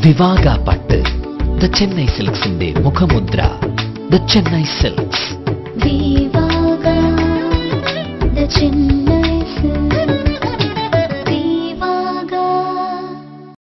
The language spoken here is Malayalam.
ദിവാഗ പട്ട്, ദ ചെന്നൈ സിൽക്സിന്റെ മുഖമുദ്ര, ദ ചെന്നൈ സിൽക്സ്. ദിവാഗ, ദ ചെന്നൈ